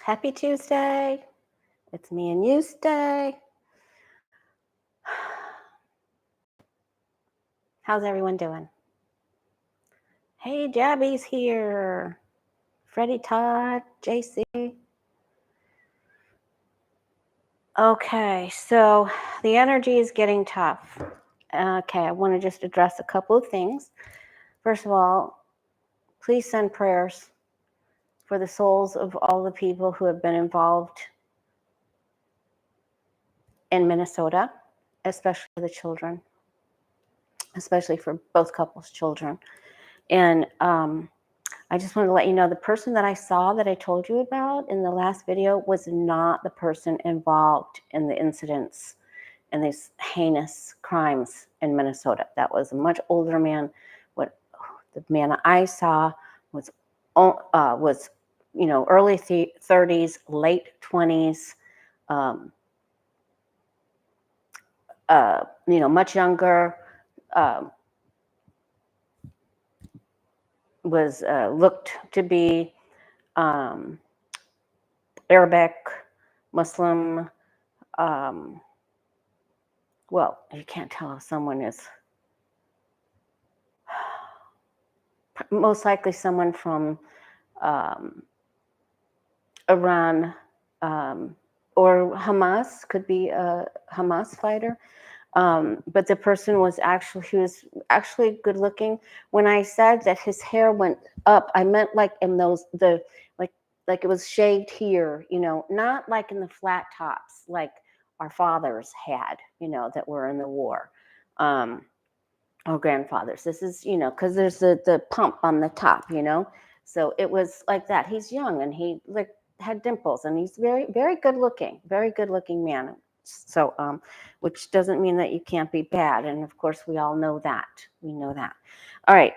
Happy Tuesday. It's me and you today. How's everyone doing? Hey, Jabby's here. Freddie, Todd, JC. Okay, so the energy is getting tough. Okay, I want to just address a couple of things. First of all, please send prayers for the souls of all the people who have been involved in Minnesota, especially the children, especially for both couples' children. And I just wanted to let you know the person that I saw that I told you about in the last video was not the person involved in the incidents and these heinous crimes in Minnesota. That was a much older man. What the man I saw was early 30s, late 20s, much younger. Was looked to be Arabic, Muslim. Well, you can't tell if someone is most likely someone from Iran or Hamas, could be a Hamas fighter. But the person was actually good looking. When I said that his hair went up, I meant like in those like it was shaved here, not like in the flat tops like our fathers had, that were in the war, or grandfathers. This is, because there's the pump on the top, so it was like that. He's young and he had dimples and he's very, very good looking man. So, which doesn't mean that you can't be bad. And of course, we all know that. We know that. All right.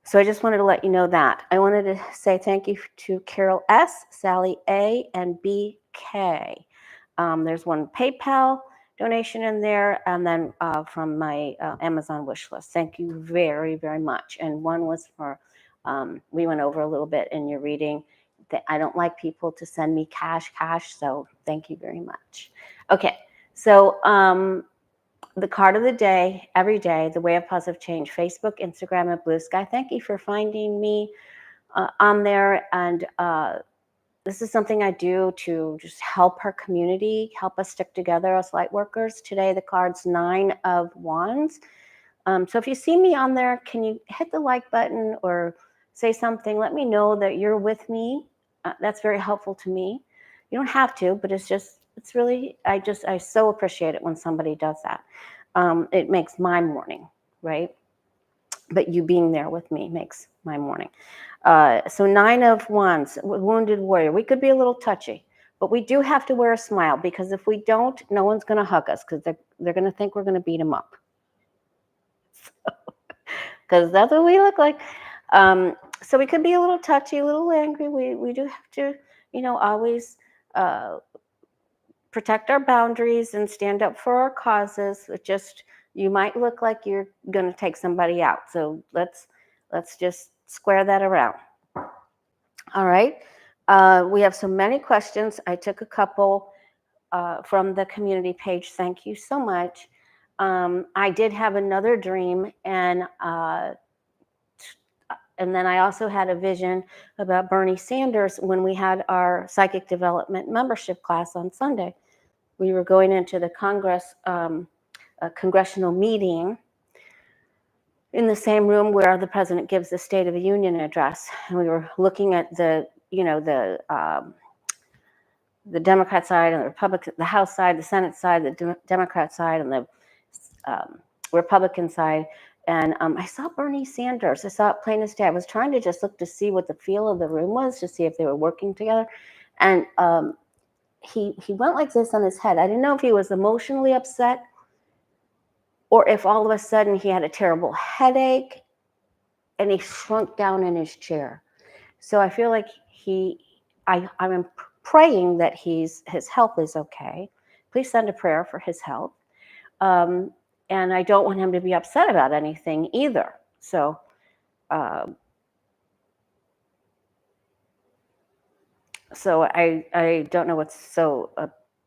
So I just wanted to let you know that. I wanted to say thank you to Carol S., Sally A., and BK. There's one PayPal donation in there, and then from my Amazon wish list. Thank you very, very much. And one was for, we went over a little bit in your reading. I don't like people to send me cash, so thank you very much. Okay, so the card of the day, every day, the Way of Positive Change, Facebook, Instagram, and Blue Sky. Thank you for finding me on there. And this is something I do to just help our community, help us stick together as light workers. Today, the card's 9 of Wands. So if you see me on there, can you hit the like button or say something? Let me know that you're with me. That's very helpful to me. You don't have to, but it's really, I so appreciate it when somebody does that. It makes my morning, right? But you being there with me makes my morning. So 9 of Wands, wounded warrior. We could be a little touchy, but we do have to wear a smile, because if we don't, no one's going to hug us, because they're going to think we're going to beat them up. Because that's what we look like. So we could be a little touchy, a little angry. We do have to, always protect our boundaries and stand up for our causes. It just, you might look like you're going to take somebody out. So let's just square that around. All right. We have so many questions. I took a couple from the community page. Thank you so much. I did have another dream, and then I also had a vision about Bernie Sanders when we had our psychic development membership class on Sunday. We were going into the Congress, a congressional meeting in the same room where the president gives the State of the Union address. And we were looking at the Democrat side and the Republican, the House side, the Senate side, the Democrat side, and the Republican side. And I saw Bernie Sanders. I saw it plain as day. I was trying to just look to see what the feel of the room was, to see if they were working together. And he went like this on his head. I didn't know if he was emotionally upset or if all of a sudden he had a terrible headache and he shrunk down in his chair. So I feel like I'm praying that his health is okay. Please send a prayer for his health. And I don't want him to be upset about anything either. So So I don't know what's so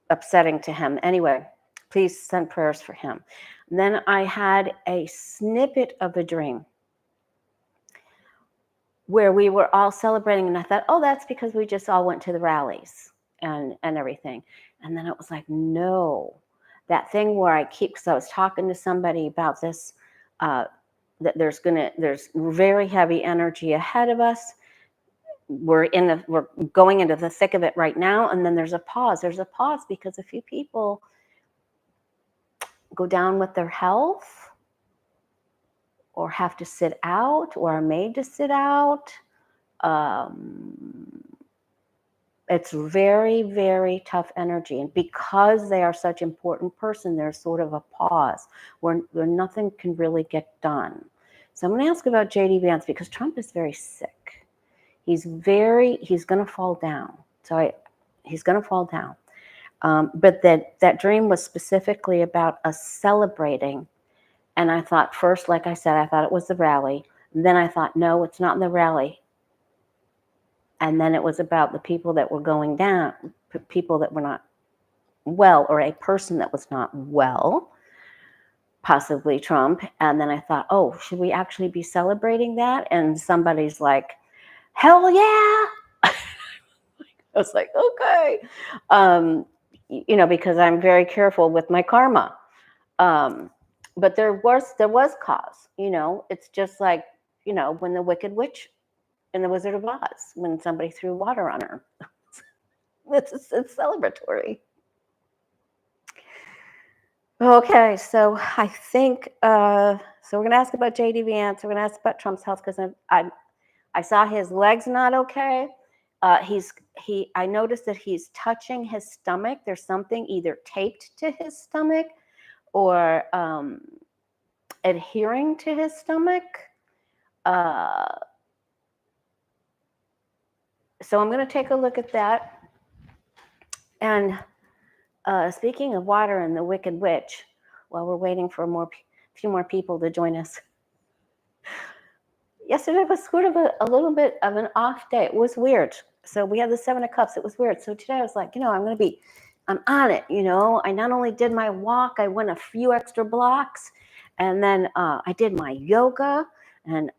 upsetting to him. Anyway, please send prayers for him. And then I had a snippet of a dream where we were all celebrating, and I thought, oh, that's because we just all went to the rallies and everything. And then it was like, no, that thing where because I was talking to somebody about this, that there's very heavy energy ahead of us. We're going into the thick of it right now, and then there's a pause. There's a pause because a few people go down with their health, or have to sit out, or are made to sit out. It's very, very tough energy. And because they are such an important person, there's sort of a pause where nothing can really get done. So I'm going to ask about JD Vance because Trump is very sick. He's going to fall down. He's going to fall down. But that dream was specifically about us celebrating. And I thought first, like I said, I thought it was the rally. And then I thought, no, it's not in the rally. And then it was about the people that were going down, people that were not well, or a person that was not well, possibly Trump. And then I thought, oh, should we actually be celebrating that? And somebody's like, hell yeah. I was like, okay. Because I'm very careful with my karma. But there was cause, it's just like, when the Wicked Witch in the Wizard of Oz, when somebody threw water on her. It's celebratory. Okay, so I think, so we're going to ask about JD Vance. We're going to ask about Trump's health because I saw his legs not okay. I noticed that he's touching his stomach. There's something either taped to his stomach or adhering to his stomach. So I'm going to take a look at that. And speaking of water and the Wicked Witch, while we're waiting for a few more people to join us. Yesterday was sort of a little bit of an off day. It was weird. So we had the 7 of Cups. It was weird. So today I was like, I'm on it. I not only did my walk, I went a few extra blocks, and then I did my yoga. And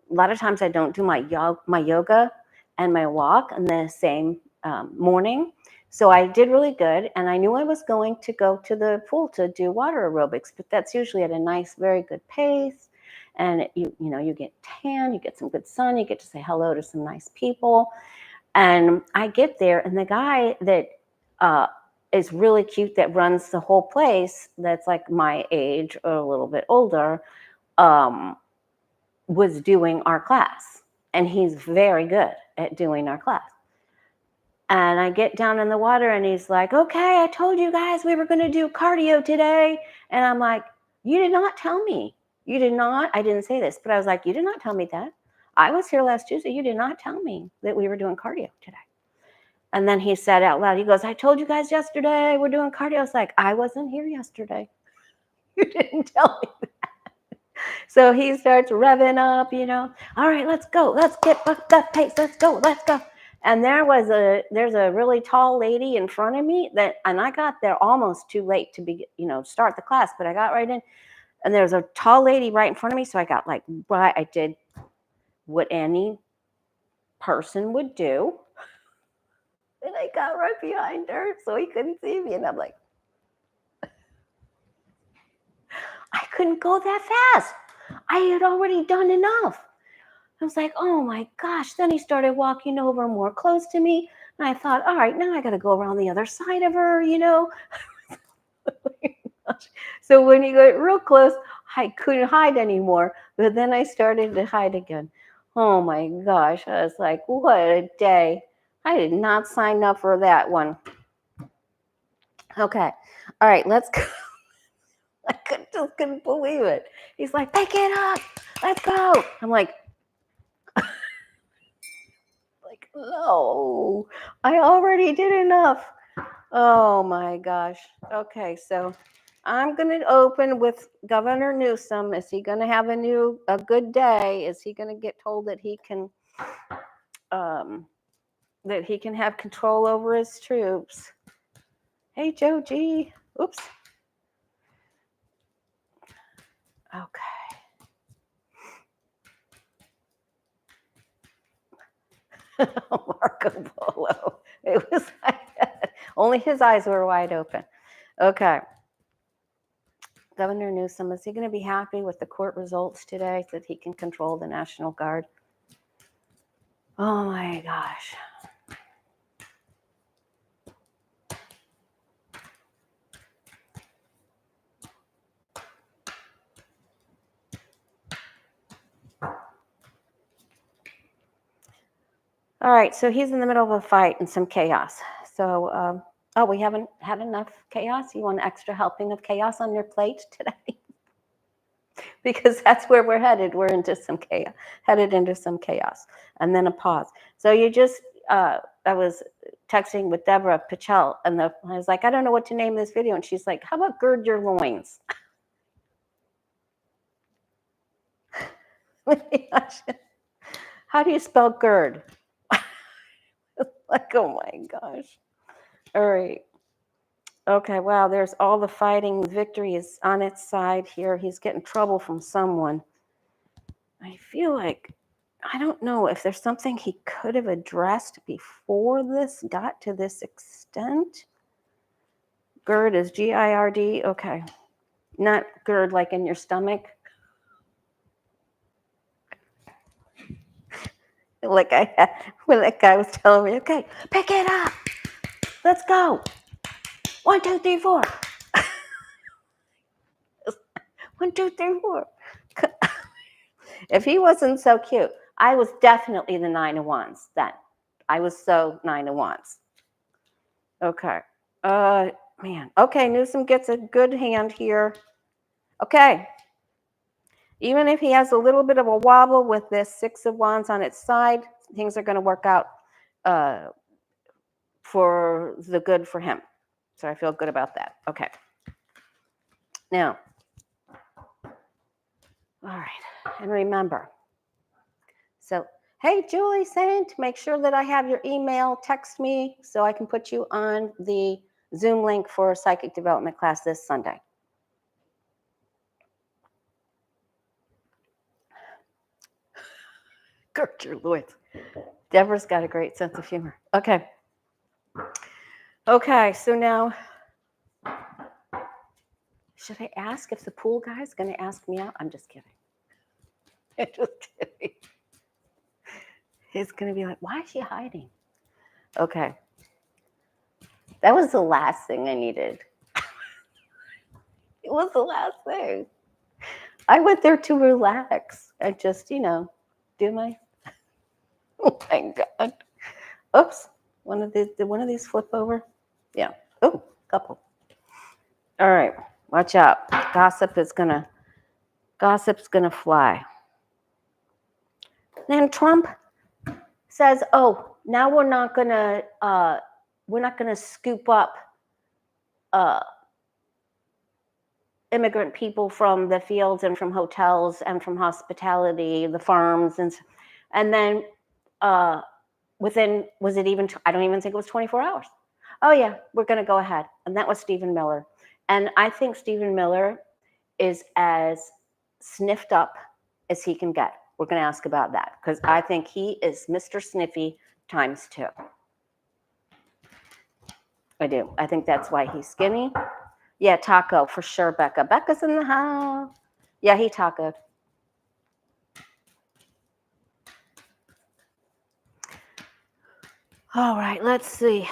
a lot of times I don't do my yoga and my walk in the same morning. So I did really good, and I knew I was going to go to the pool to do water aerobics, but that's usually at a nice, very good pace. And you get tan, you get some good sun, you get to say hello to some nice people. And I get there, and the guy that is really cute that runs the whole place, that's like my age or a little bit older, was doing our class. And he's very good at doing our class. And I get down in the water, and he's like, okay, I told you guys we were going to do cardio today. And I'm like, you did not tell me. You did not. I didn't say this, but I was like, you did not tell me that. I was here last Tuesday. You did not tell me that we were doing cardio today. And then he said out loud, he goes, I told you guys yesterday we're doing cardio. I was like, I wasn't here yesterday. You didn't tell me that. So he starts revving up, all right, let's go. Let's get that pace. Let's go. Let's go. And there's a really tall lady in front of me and I got there almost too late to start the class, but I got right in, and there's a tall lady right in front of me. So I got I did what any person would do. And I got right behind her so he couldn't see me. And I'm like, I couldn't go that fast. I had already done enough. I was like, oh my gosh. Then he started walking over more close to me. And I thought, all right, now I got to go around the other side of her, So when he got real close, I couldn't hide anymore. But then I started to hide again. Oh my gosh. I was like, what a day. I did not sign up for that one. Okay. All right, let's go. I just couldn't believe it. He's like, pick it up. Let's go. I'm like, no, I already did enough. Oh my gosh. Okay, so I'm going to open with Governor Newsom. Is he going to have a good day? Is he going to get told that he can that he can have control over his troops. Hey, Joe G. Oops. Okay. Marco Polo. It was like that. Only his eyes were wide open. Okay. Governor Newsom, is he going to be happy with the court results today that he can control the National Guard? Oh my gosh. All right, so he's in the middle of a fight and some chaos. So, we haven't had enough chaos. You want an extra helping of chaos on your plate today? Because that's where we're headed. We're into some chaos, headed into some chaos. And then a pause. So you just, I was texting with Deborah Pichel, and I was like, I don't know what to name this video. And she's like, how about Gird Your Loins? How do you spell Gird? Like, oh my gosh. All right. Okay, wow, there's all the fighting. Victory is on its side here. He's getting trouble from someone. I feel like, I don't know if there's something he could have addressed before this got to this extent. Gird is G-I-R-D. Okay. Not gird like in your stomach. Like I had when that guy was telling me, okay, pick it up. Let's go. 1, 2, 3, 4. 1, 2, 3, 4. If he wasn't so cute, I was definitely the 9 of Wands then. I was so 9 of Wands. Okay. Man. Okay, Newsom gets a good hand here. Okay. Even if he has a little bit of a wobble with this 6 of Wands on its side, things are going to work out for the good for him. So I feel good about that. Okay. Now, all right. And remember, so, hey, Julie Saint, make sure that I have your email. Text me so I can put you on the Zoom link for psychic development class this Sunday. Gird your loins. Deborah's got a great sense of humor. Okay. Okay, so now, should I ask if the pool guy's going to ask me out? I'm just kidding. I'm just kidding. He's going to be like, why is she hiding? Okay. That was the last thing I needed. It was the last thing. I went there to relax and just, do my, oh my God. Oops. Did one of these flip over? Yeah. Oh, couple. All right. Watch out. Gossip's gonna fly. Then Trump says, oh, now we're not gonna scoop up immigrant people from the fields and from hotels and from hospitality, the farms, and then within, was it even, I don't even think it was 24 hours. Oh yeah, we're going to go ahead. And that was Stephan Miller. And I think Stephan Miller is as sniffed up as he can get. We're going to ask about that because I think he is Mr. Sniffy times 2. I do. I think that's why he's skinny. Yeah, taco for sure, Becca. Becca's in the house. Yeah, he tacoed. All right, let's see.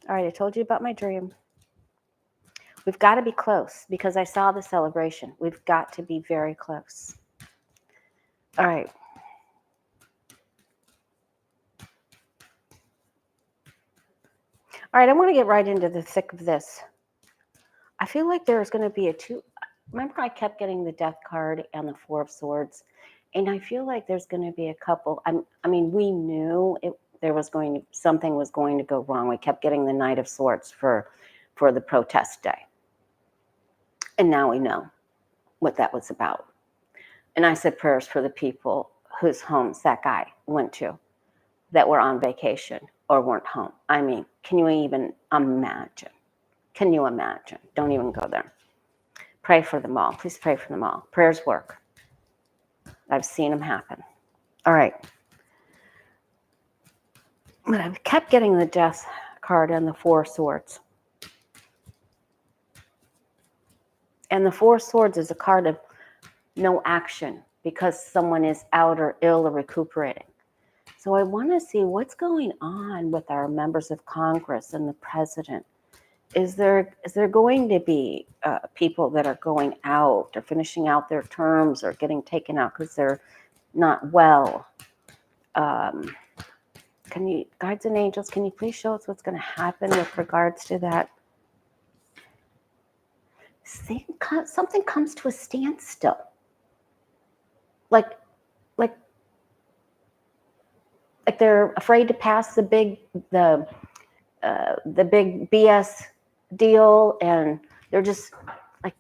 All right, I told you about my dream. We've got to be close because I saw the celebration. We've got to be very close. All right. All right, I want to get right into the thick of this. I feel like there's going to be a 2. Remember, I kept getting the Death card and the 4 of Swords, and I feel like there's going to be a couple. I mean, we knew something was going to go wrong. We kept getting the Knight of Swords for the protest day, and now we know what that was about. And I said prayers for the people whose homes that guy went to. that were on vacation or weren't home. I mean, can you even imagine? Can you imagine? Don't even go there. Pray for them all. Please pray for them all. Prayers work. I've seen them happen. All right. But I kept getting the Death card and the Four Swords. And the Four Swords is a card of no action because someone is out or ill or recuperating. So I want to see what's going on with our members of Congress and the president. Is there going to be people that are going out or finishing out their terms or getting taken out because they're not well? Can you, guides and angels, can you please show us what's going to happen with regards to that? Something comes to a standstill. Like they're afraid to pass the big BS deal, and they're just like,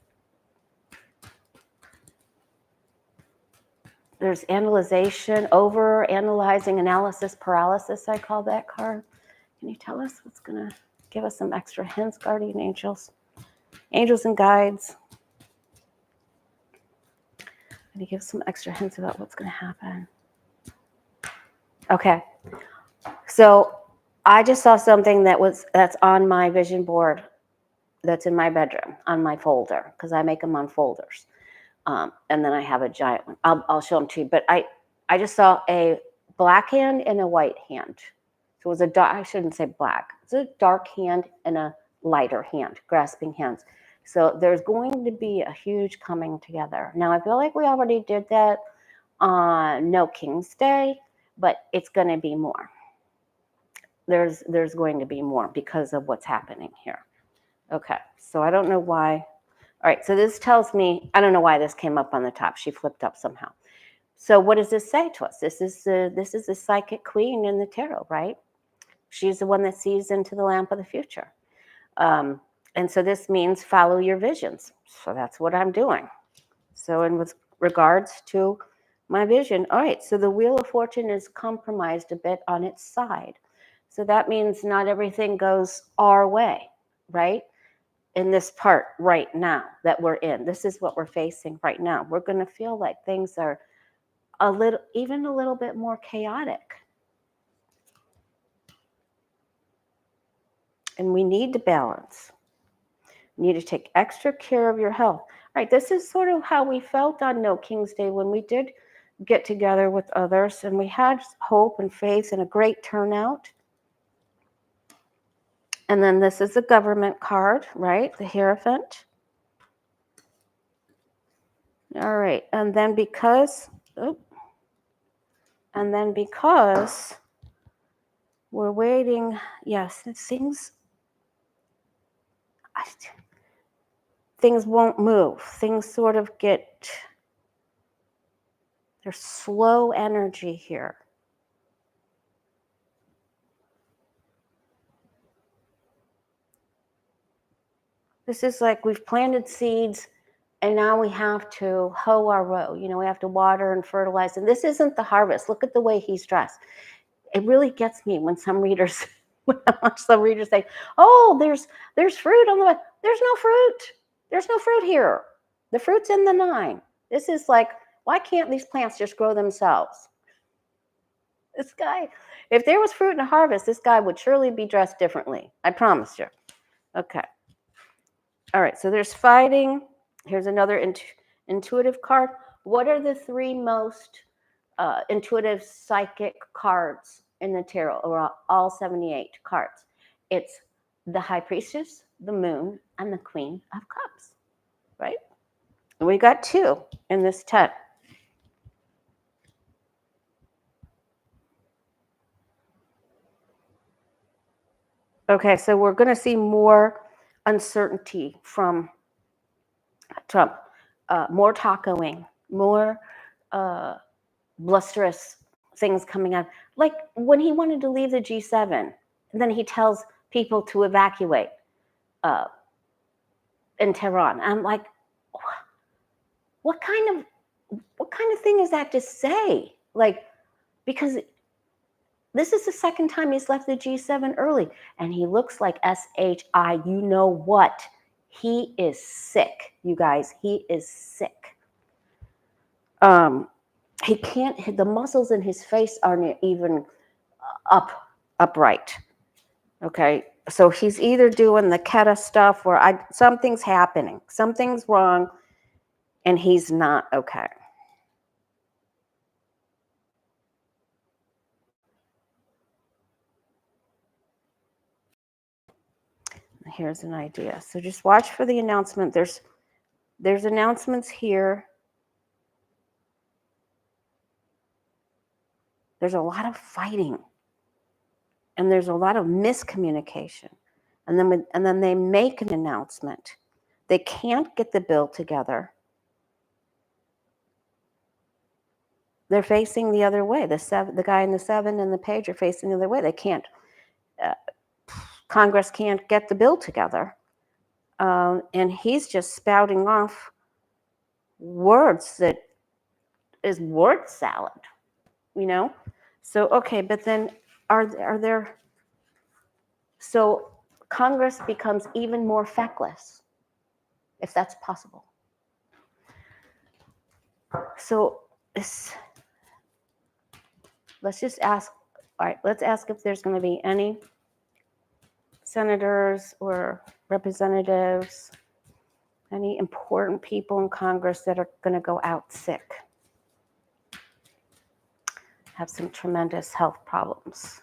there's analyzation, over analyzing, analysis paralysis, I call that card. Can you tell us what's going to give us some extra hints, guardian angels? Angels and guides. Can you give some extra hints about what's going to happen? Okay. So I just saw something that's on my vision board, that's in my bedroom, on my folder, because I make them on folders. And then I have a giant one. I'll show them to you. But I just saw a black hand and a white hand. So it was I shouldn't say black. It's a dark hand and a lighter hand, grasping hands. So there's going to be a huge coming together. Now, I feel like we already did that on No King's Day, but it's going to be more. There's going to be more because of what's happening here. Okay, so I don't know why. All right, so this tells me, I don't know why this came up on the top. She flipped up somehow. So what does this say to us? This is the psychic queen in the tarot, right? She's the one that sees into the lamp of the future. And so this means follow your visions. So that's what I'm doing. So in with regards to my vision, all right, so the Wheel of Fortune is compromised a bit on its side. So that means not everything goes our way, right? In this part right now that we're in. This is what we're facing right now. We're going to feel like things are even a little bit more chaotic. And we need to balance. You need to take extra care of your health. All right, this is sort of how we felt on No King's Day when we did get together with others and we had hope and faith and a great turnout. And then this is a government card, right? The Hierophant. All right, and then because we're waiting, yes, things won't move. Things sort of there's slow energy here. This is like we've planted seeds and now we have to hoe our row. You know, we have to water and fertilize. And this isn't the harvest. Look at the way he's dressed. It really gets me when some readers, when I watch some readers say, oh, there's fruit on the way. There's no fruit. There's no fruit here. The fruit's in the 9. This is like, why can't these plants just grow themselves? This guy, if there was fruit in a harvest, this guy would surely be dressed differently. I promise you. Okay. All right, so there's fighting. Here's another intuitive card. What are the 3 most intuitive psychic cards in the tarot, or all 78 cards? It's the High Priestess, the Moon, and the Queen of Cups, right? And we got 2 in this 10. Okay, so we're going to see more uncertainty from Trump, more tacoing, more blusterous things coming out. Like when he wanted to leave the G7, and then he tells people to evacuate in Tehran. I'm like, what kind of thing is that to say? Like, because This is the second time he's left the G7 early, and he looks like SHI. You know what? He is sick, you guys. He is sick. He can't. The muscles in his face aren't even upright. Okay, so he's either doing the Keta stuff, or something's happening. Something's wrong, and he's not okay. Here's an idea. So just watch for the announcement. There's announcements here. There's a lot of fighting, and there's a lot of miscommunication. And then they make an announcement. They can't get the bill together. They're facing the other way. The guy in the 7 and the page are facing the other way. They can't. Congress can't get the bill together. And he's just spouting off words that is word salad, you know? So, okay, but then are there, so Congress becomes even more feckless, if that's possible. So let's just ask, all right, let's ask if there's going to be any senators or representatives, any important people in Congress that are going to go out sick, have some tremendous health problems.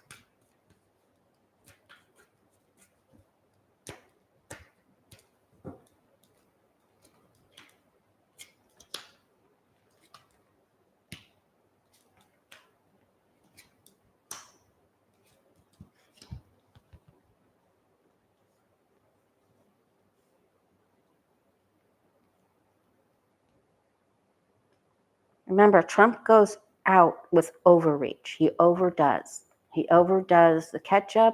Remember, Trump goes out with overreach. He overdoes. He overdoes the ketchup,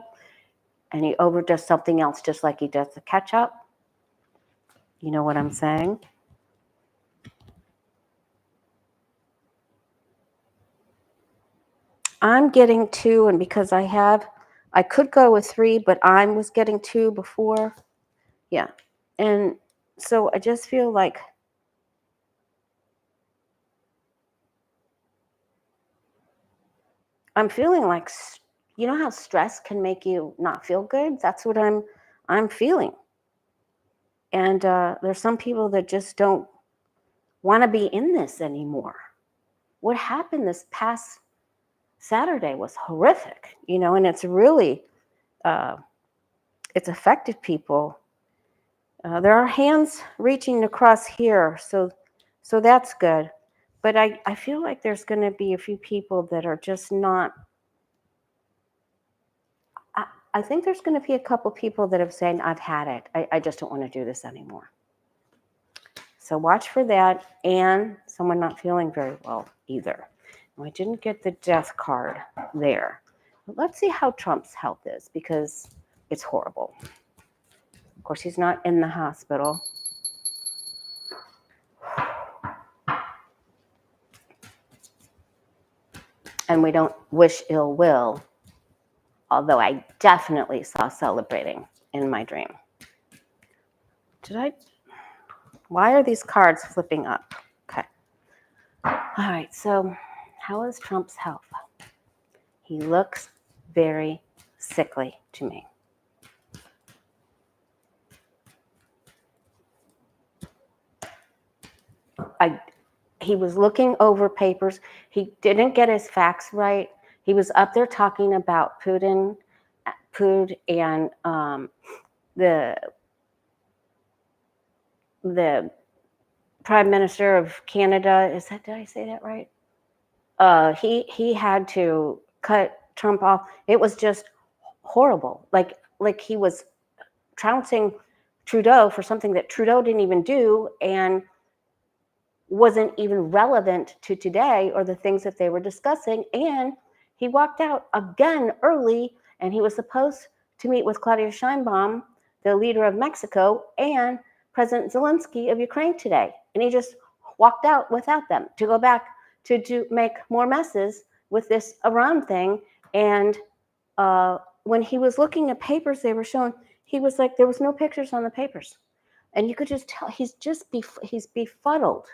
and he overdoes something else just like he does the ketchup. You know what I'm saying? I'm getting 2, and because I could go with 3, but I was getting 2 before. Yeah. And so I just feel like I'm feeling like, you know how stress can make you not feel good? That's what I'm feeling. And there's some people that just don't want to be in this anymore. What happened this past Saturday was horrific, you know, and it's really, it's affected people. There are hands reaching across here, so that's good. But I feel like there's going to be a few people that are just not. I think there's going to be a couple people that have said, I've had it. I just don't want to do this anymore. So watch for that, and someone not feeling very well either. I didn't get the death card there. But let's see how Trump's health is, because it's horrible. Of course, he's not in the hospital. And we don't wish ill will, although I definitely saw celebrating in my dream. Why are these cards flipping up? Okay. All right, so how is Trump's health? He looks very sickly to me. He was looking over papers. He didn't get his facts right. He was up there talking about Putin and the Prime Minister of Canada. Did I say that right? He had to cut Trump off. It was just horrible. Like he was trouncing Trudeau for something that Trudeau didn't even do and wasn't even relevant to today or the things that they were discussing. And he walked out again early, and he was supposed to meet with Claudia Sheinbaum, the leader of Mexico, and President Zelensky of Ukraine today. And he just walked out without them to go back to make more messes with this Iran thing. And when he was looking at papers they were showing, he was like, there was no pictures on the papers. And you could just tell he's befuddled.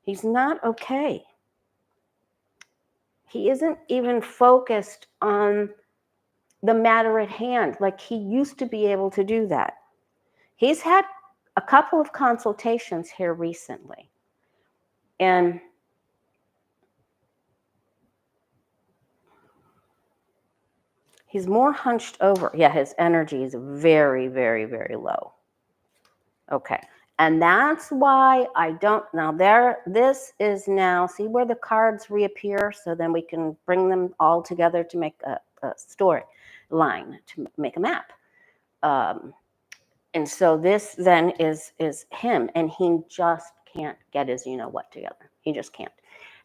He's not okay. He isn't even focused on the matter at hand like he used to be able to do that. He's had a couple of consultations here recently. And he's more hunched over. Yeah, his energy is very, very, very low. Okay. And that's why I don't, now this is now, see where the cards reappear? So then we can bring them all together to make a story line, to make a map. And so this then is him, and he just can't get his you-know-what together. He just can't.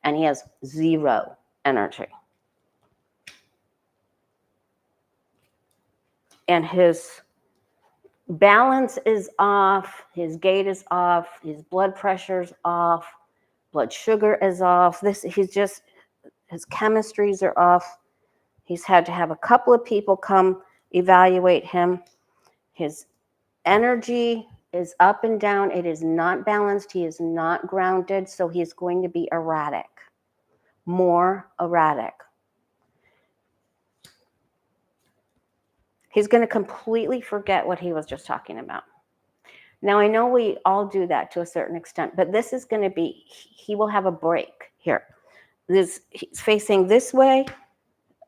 And he has zero energy. And his balance is off, his gait is off, his blood pressure's off, blood sugar is off. His chemistries are off. He's had to have a couple of people come evaluate him. His energy is up and down. It is not balanced. He is not grounded. So he's going to be erratic, more erratic. He's going to completely forget what he was just talking about. Now, I know we all do that to a certain extent, but this is going to be, he will have a break here. He's facing this way.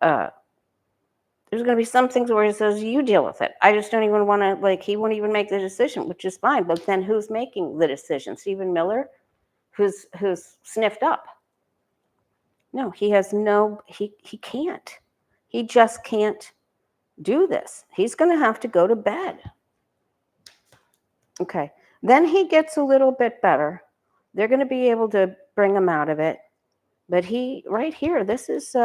There's going to be some things where he says, you deal with it. I just don't even want to, like, he won't even make the decision, which is fine. But then who's making the decision? Stephan Miller, who's sniffed up. No, he has no, he can't. He just can't do this. He's going to have to go to bed. Okay. Then he gets a little bit better. They're going to be able to bring him out of it. But he, right here, this is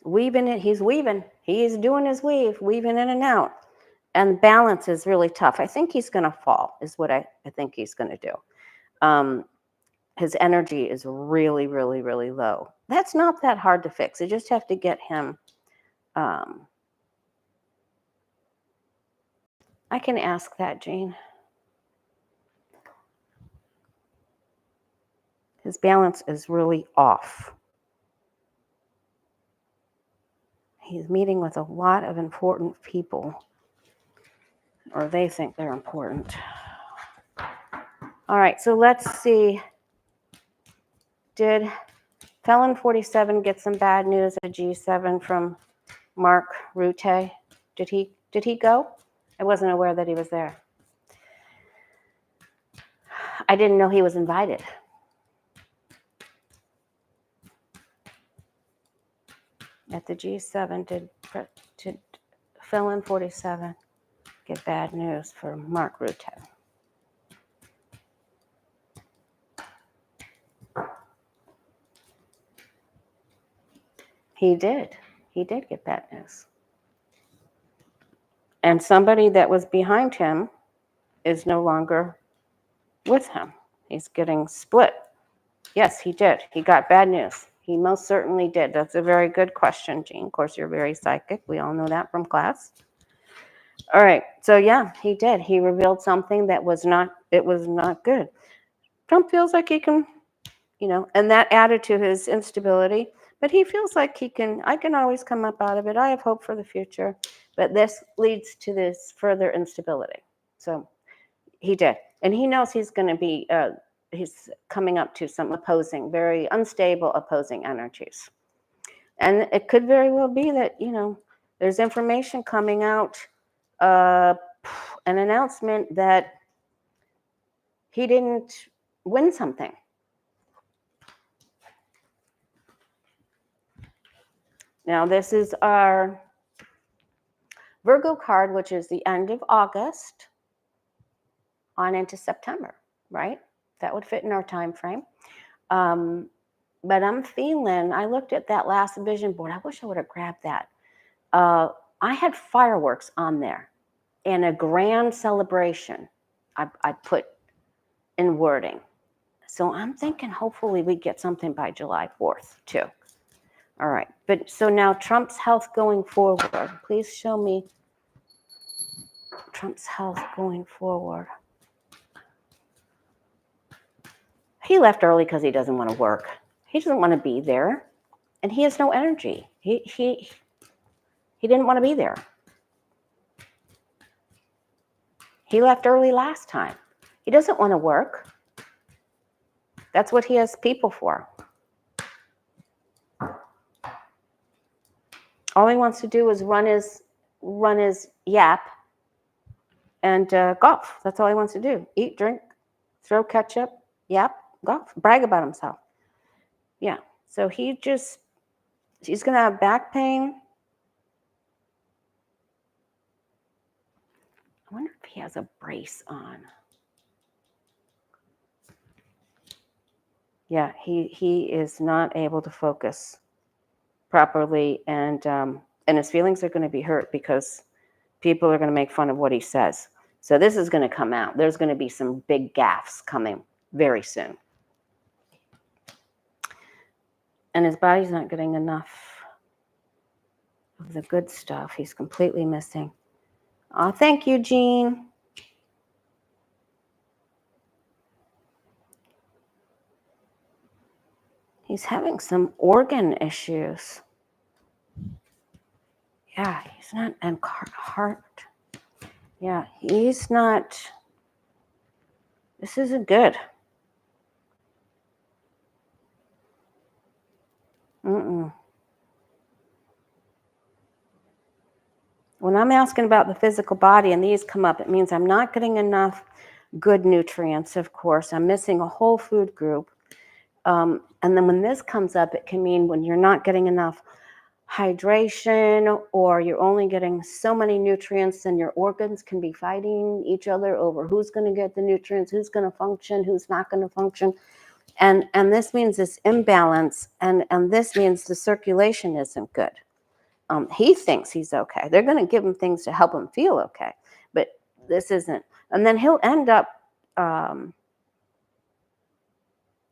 weaving it. He's weaving. He's doing his weave, weaving in and out. And balance is really tough. I think he's going to fall, is what I think he's going to do. His energy is really, really, really low. That's not that hard to fix. You just have to get him. I can ask that, Jane. His balance is really off. He's meeting with a lot of important people, or they think they're important. All right, so let's see. Did Felon 47 get some bad news at G7 from Mark Rutte? Did he go? I wasn't aware that he was there. I didn't know he was invited. At the G7, did Felon 47 get bad news for Mark Rutte? He did. He did get bad news. And somebody that was behind him is no longer with him. He's getting split. Yes, he did. He got bad news. He most certainly did. That's a very good question, Jean. Of course, you're very psychic. We all know that from class. All right. So yeah, he did. He revealed something that was not good. Trump feels like he can, and that added to his instability. But he feels like I can always come up out of it. I have hope for the future. But this leads to this further instability. So he did. And he knows he's going to be, he's coming up to some very unstable opposing energies. And it could very well be that, there's information coming out, an announcement that he didn't win something. Now, this is our Virgo card, which is the end of August on into September, right? That would fit in our time frame. But I'm feeling, I looked at that last vision board. I wish I would have grabbed that. I had fireworks on there and a grand celebration. I put in wording. So I'm thinking hopefully we get something by July 4th too. All right. But so now Trump's health going forward. Please show me Trump's health going forward. He left early because he doesn't want to work. He doesn't want to be there. And he has no energy. He didn't want to be there. He left early last time. He doesn't want to work. That's what he has people for. All he wants to do is run his yap and golf. That's all he wants to do. Eat, drink, throw ketchup, yap, golf, brag about himself. Yeah. So he's going to have back pain. I wonder if he has a brace on. Yeah, he is not able to focus properly, and his feelings are going to be hurt because people are going to make fun of what he says. So this is going to come out. There's going to be some big gaffes coming very soon. And his body's not getting enough of the good stuff. He's completely missing. Oh, thank you, Jean. He's having some organ issues. Yeah, he's not, and heart. Yeah, he's not, this isn't good. When I'm asking about the physical body and these come up, it means I'm not getting enough good nutrients, of course. I'm missing a whole food group. And then when this comes up, it can mean when you're not getting enough hydration, or you're only getting so many nutrients, and your organs can be fighting each other over who's going to get the nutrients, who's going to function, who's not going to function. And this means this imbalance, and this means the circulation isn't good. He thinks he's okay. They're going to give him things to help him feel okay, but this isn't. And then he'll end up,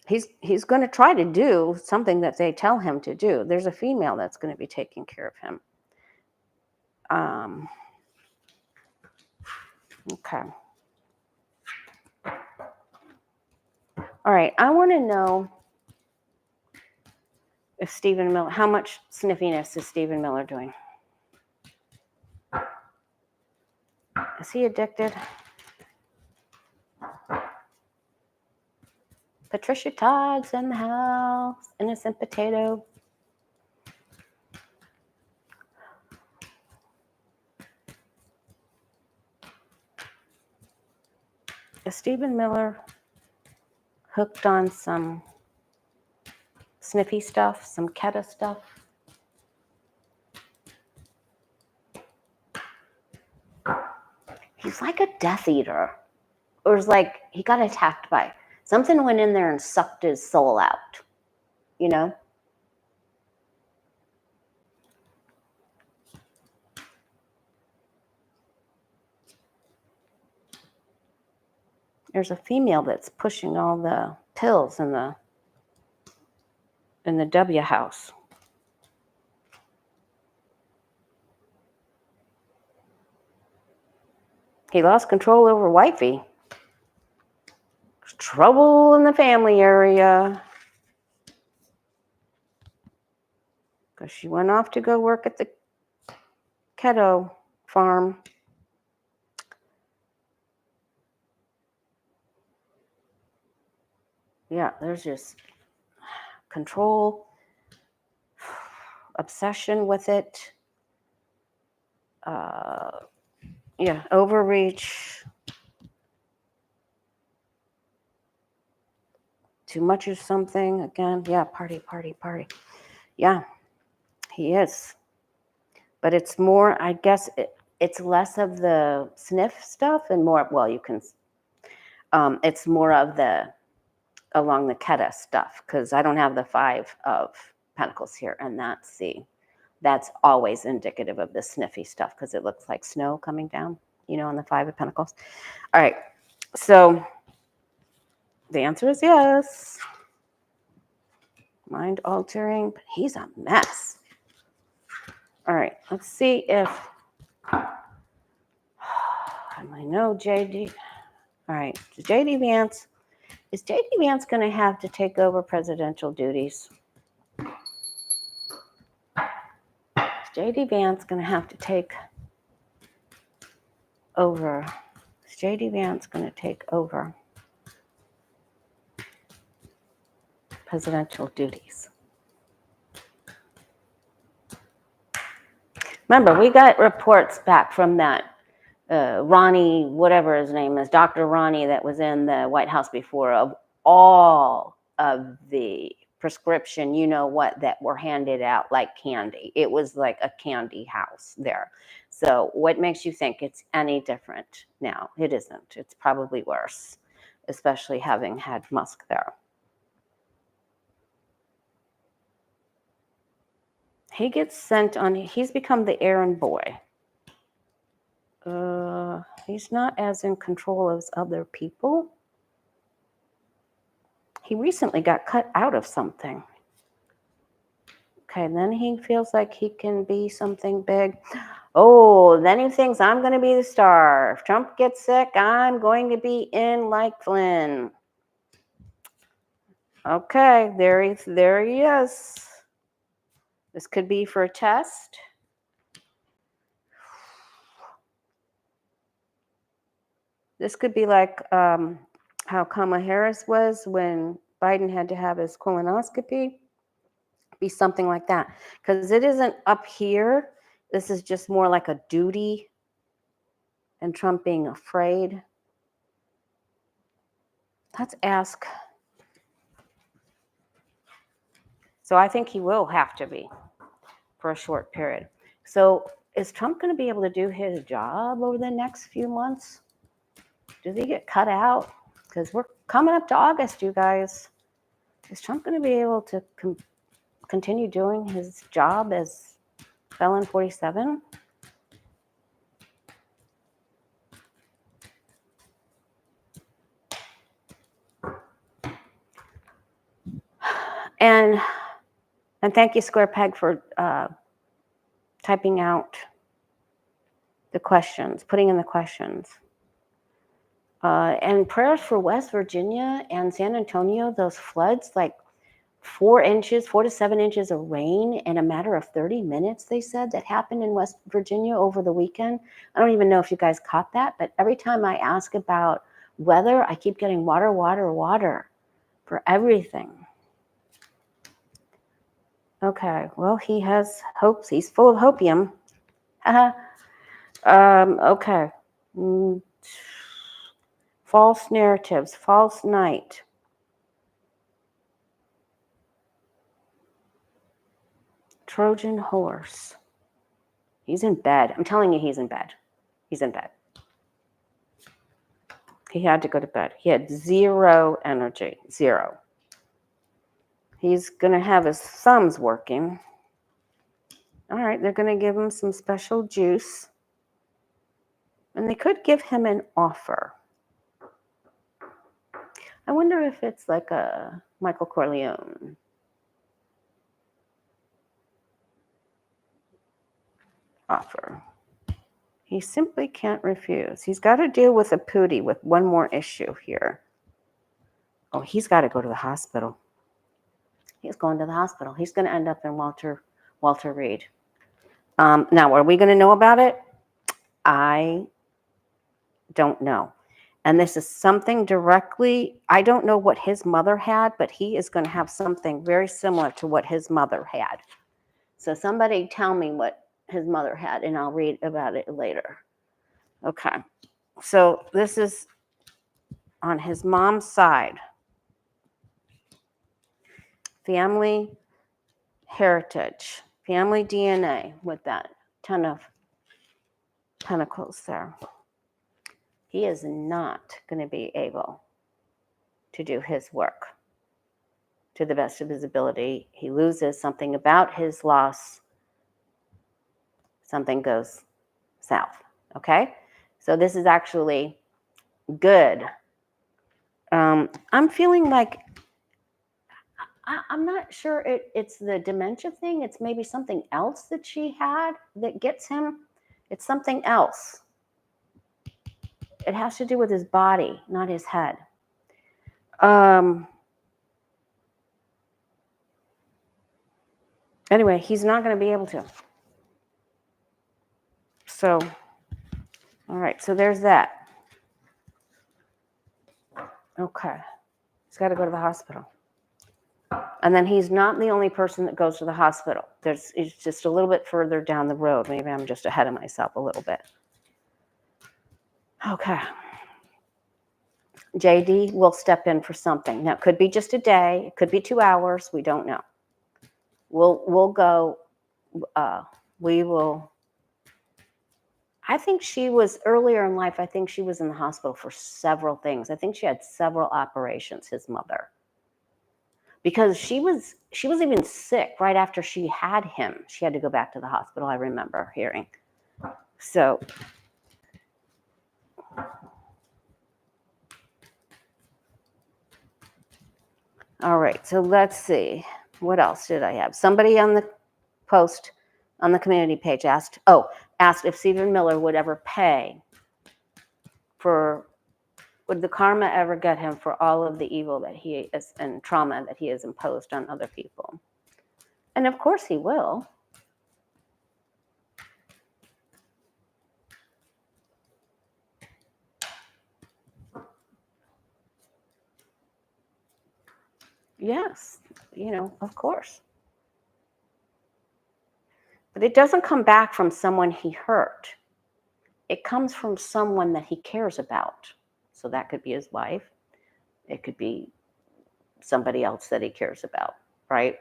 he's going to try to do something that they tell him to do. There's a female that's going to be taking care of him. Okay. All right. I want to know if Stephan Miller, how much sniffiness is Stephan Miller doing? Is he addicted? Patricia Todd's in the house. Innocent potato. Is Stephan Miller hooked on some sniffy stuff, some Keta stuff? He's like a Death Eater. Or it's like he got attacked by something, went in there and sucked his soul out, you know? There's a female that's pushing all the pills in the W house. He lost control over wifey. There's trouble in the family area. Because she went off to go work at the keto farm. Yeah, there's just control, obsession with it. Yeah, overreach. Too much of something again. Yeah, party. Yeah, he is. But it's more, I guess, it's less of the sniff stuff and more, well, you can, it's more of the along the Keta stuff, because I don't have the 5 of Pentacles here, and that's always indicative of the sniffy stuff, because it looks like snow coming down, on the 5 of Pentacles. All right, so The answer is yes. Mind altering, but he's a mess. All right, let's see if I know JD. All right, JD Vance. Is JD Vance going to have to take over presidential duties? Is JD Vance going to have to take over? Is JD Vance going to take over presidential duties? Remember, we got reports back from that Ronnie, whatever his name is, Dr. Ronnie, that was in the White House before, of all of the prescription, you know what, that were handed out like candy. It was like a candy house there. So what makes you think it's any different now? It isn't. It's probably worse, especially having had Musk there. He gets sent on, he's become the errand boy. He's not as in control as other people. He recently got cut out of something. Okay, then he feels like he can be something big. Oh, then he thinks, I'm going to be the star. If Trump gets sick, I'm going to be in like Flynn. Okay, there he is. This could be for a test. This could be like how Kamala Harris was when Biden had to have his colonoscopy. Be something like that, because it isn't up here. This is just more like a duty, and Trump being afraid. Let's ask. So I think he will have to be for a short period. So is Trump going to be able to do his job over the next few months? Does he get cut out? Because we're coming up to August, you guys. Is Trump going to be able to continue doing his job as felon 47? And thank you, Square Peg, for typing out the questions, putting in the questions. And prayers for West Virginia and San Antonio, those floods, like 4 to 7 inches of rain in a matter of 30 minutes, they said, that happened in West Virginia over the weekend. I don't even know if you guys caught that, but every time I ask about weather, I keep getting water, water, water for everything. Okay, well, he has hopes. He's full of hopium. Okay. False narratives, false night. Trojan horse. He's in bed. I'm telling you, he's in bed. He's in bed. He had to go to bed. He had zero energy, zero. He's going to have his thumbs working. All right, they're going to give him some special juice. And they could give him an offer. I wonder if it's like a Michael Corleone. Offer. He simply can't refuse. He's got to deal with a pootie with one more issue here. Oh, he's got to go to the hospital. He's going to the hospital. He's going to end up in Walter Reed. Now, are we going to know about it? I don't know. And this is something directly, I don't know what his mother had, but he is going to have something very similar to what his mother had. So somebody tell me what his mother had, and I'll read about it later. Okay. So this is on his mom's side. Family heritage, family DNA with that 10 of Pentacles there. He is not going to be able to do his work to the best of his ability. He loses something about his loss. Something goes south. Okay? So this is actually good. I'm feeling like I'm not sure it's the dementia thing. It's maybe something else that she had that gets him. It's something else. It has to do with his body, not his head. Anyway, he's not going to be able to. So, all right. So there's that. Okay. He's got to go to the hospital. And then he's not the only person that goes to the hospital. It's just a little bit further down the road. Maybe I'm just ahead of myself a little bit. Okay. JD will step in for something. Now, it could be just a day. It could be 2 hours. We don't know. We'll go. We will. I think she was earlier in life. I think she was in the hospital for several things. I think she had several operations, his mother. Because she was even sick right after she had him. She had to go back to the hospital, I remember hearing. So, all right, so let's see. What else did I have? Somebody on the post on the community page asked if Stephan Miller would ever pay would the karma ever get him for all of the evil that he is and trauma that he has imposed on other people? And of course he will. Yes, of course. But it doesn't come back from someone he hurt. It comes from someone that he cares about. So that could be his wife. It could be somebody else that he cares about, right?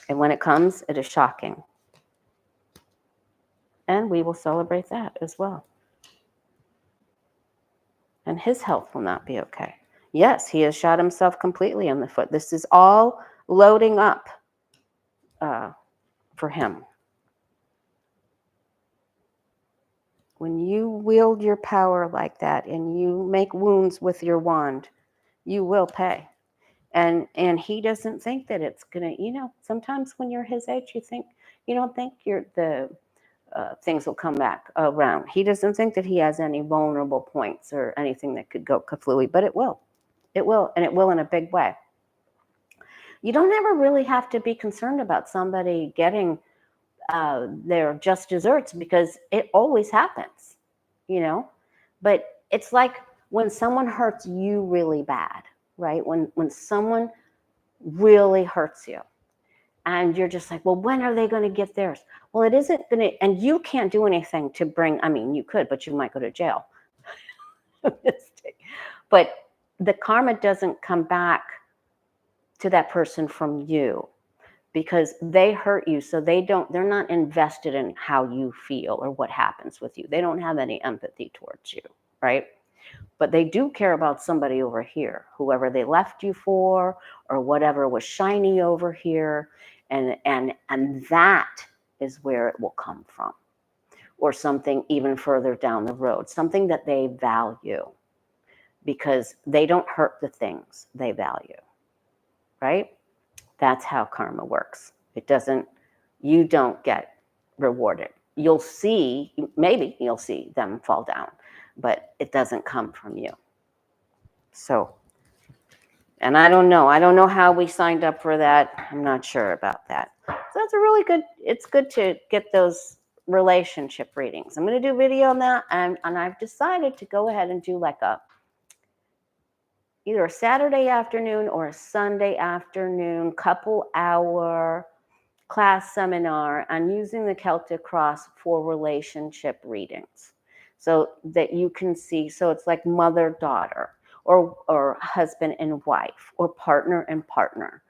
And when it comes, it is shocking. And we will celebrate that as well. And his health will not be okay. Yes, he has shot himself completely in the foot. This is all loading up for him. When you wield your power like that and you make wounds with your wand, you will pay. And he doesn't think that it's gonna, sometimes when you're his age, you don't think the things will come back around. He doesn't think that he has any vulnerable points or anything that could go kaflooey, but it will. It will, and it will in a big way. You don't ever really have to be concerned about somebody getting their just desserts because it always happens, But it's like when someone hurts you really bad, right? When someone really hurts you and you're just like, well, when are they going to get theirs? Well, it isn't going to, and you can't do anything to bring, you could, but you might go to jail. But the karma doesn't come back to that person from you because they hurt you. So they're not invested in how you feel or what happens with you. They don't have any empathy towards you, right? But they do care about somebody over here, whoever they left you for, or whatever was shiny over here. And that is where it will come from. Or something even further down the road, something that they value, because they don't hurt the things they value, right? That's how karma works. You don't get rewarded. Maybe you'll see them fall down, but it doesn't come from you. So, and I don't know how we signed up for that. I'm not sure about that. So that's it's good to get those relationship readings. I'm going to do a video on that, and I've decided to go ahead and do like either a Saturday afternoon or a Sunday afternoon couple hour class seminar on using the Celtic cross for relationship readings so that you can see. So it's like mother-daughter or husband and wife or partner and partner,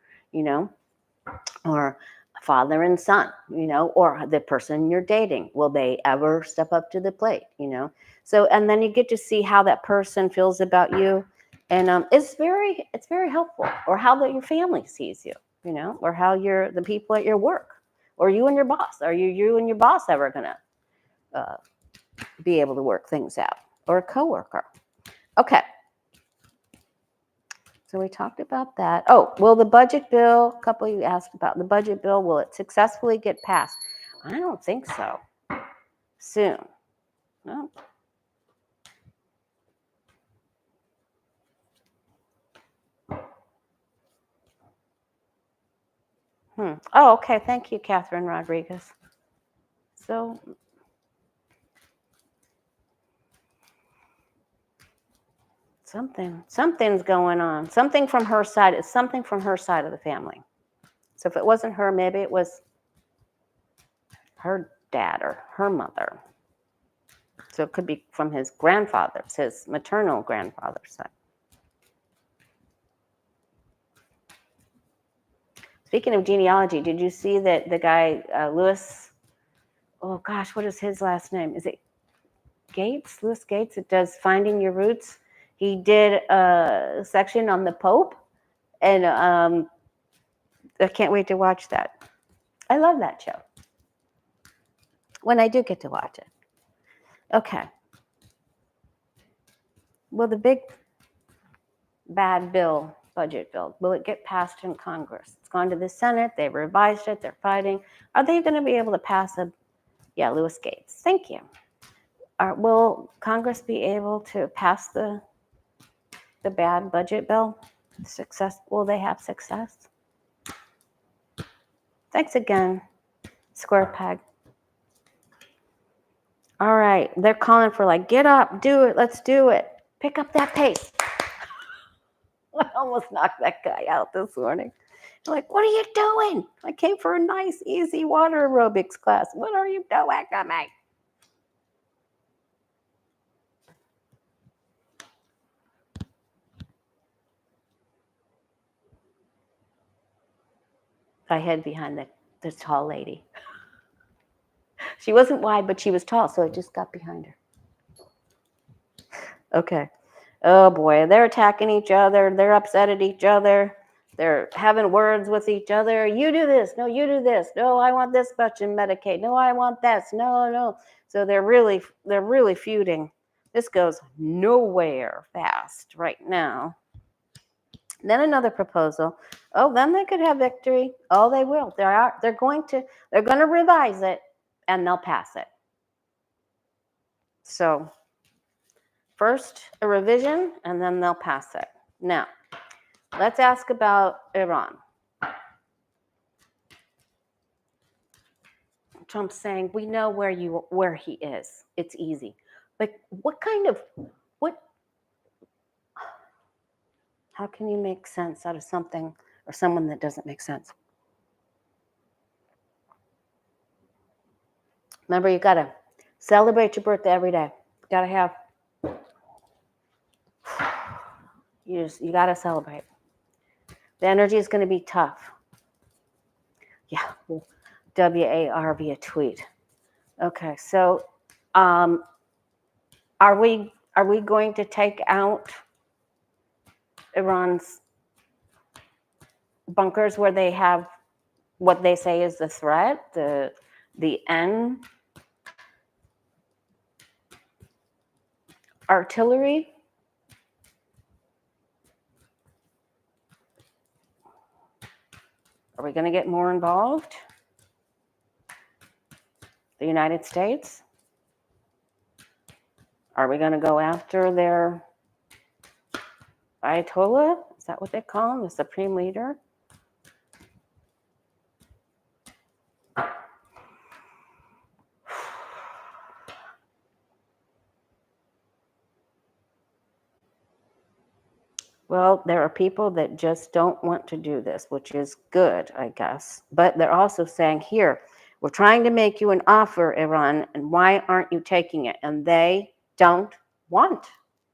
or father and son, or the person you're dating. Will they ever step up to the plate, So, and then you get to see how that person feels about you. And it's very helpful, or how that your family sees you, or how the people at your work, or you and your boss. Are you and your boss ever gonna be able to work things out, or a coworker? Okay. So we talked about that. Oh, will the budget bill, a couple of you asked about the budget bill, will it successfully get passed? I don't think so. Soon. No. Oh, okay. Thank you, Catherine Rodriguez. So something's going on. Something from her side. It's something from her side of the family. So if it wasn't her, maybe it was her dad or her mother. So it could be from his grandfather's, his maternal grandfather's side. Speaking of genealogy, did you see that the guy, Lewis, oh gosh, what is his last name? Is it Gates? Lewis Gates? It does Finding Your Roots. He did a section on the Pope, and I can't wait to watch that. I love that show when I do get to watch it. Okay. Well, the big bad bill, budget bill, will it get passed in Congress? It's gone to the Senate. They revised it. They're fighting. Are they going to be able to pass a, yeah, Lewis Gates. Thank you. Will Congress be able to pass the bad budget bill? Success? Will they have success? Thanks again, Square Peg. All right, they're calling for like, get up, do it, let's do it. Pick up that pace. I almost knocked that guy out this morning. I'm like, what are you doing? I came for a nice, easy water aerobics class. What are you doing to me? I hid behind the tall lady. She wasn't wide, but she was tall, so I just got behind her. Okay. Oh boy, they're attacking each other. They're upset at each other. They're having words with each other. You do this. No, you do this. No, I want this much in Medicaid. No, I want this. No, no. So they're really feuding. This goes nowhere fast right now. Then another proposal. Oh, then they could have victory. Oh, they will. They're going to revise it and they'll pass it. So first a revision and then they'll pass it. Now, let's ask about Iran. Trump's saying, we know where he is. It's easy. But how can you make sense out of something or someone that doesn't make sense? Remember, you got to celebrate your birthday every day. You got to have, you got to celebrate. The energy is going to be tough. Yeah, WAR via tweet. Okay, so are we going to take out Iran's bunkers where they have what they say is the threat, the N artillery? Are we going to get more involved? The United States? Are we going to go after their Ayatollah? Is that what they call him? The supreme leader? Well, there are people that just don't want to do this, which is good, I guess. But they're also saying, here, we're trying to make you an offer, Iran, and why aren't you taking it? And they don't want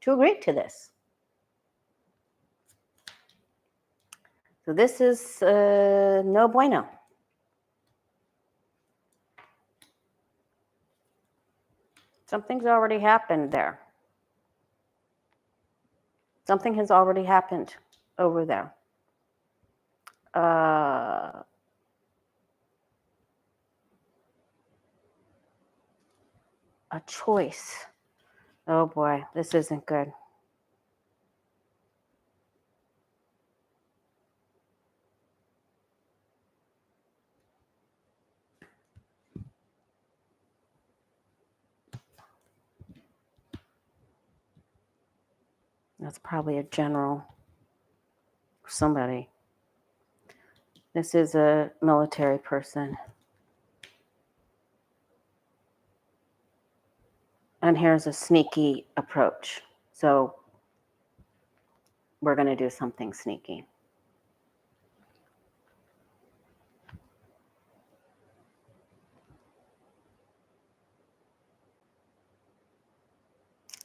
to agree to this. So this is no bueno. Something's already happened there. Something has already happened over there. A choice. Oh boy, this isn't good. That's probably a general, somebody. This is a military person. And here's a sneaky approach. So we're going to do something sneaky.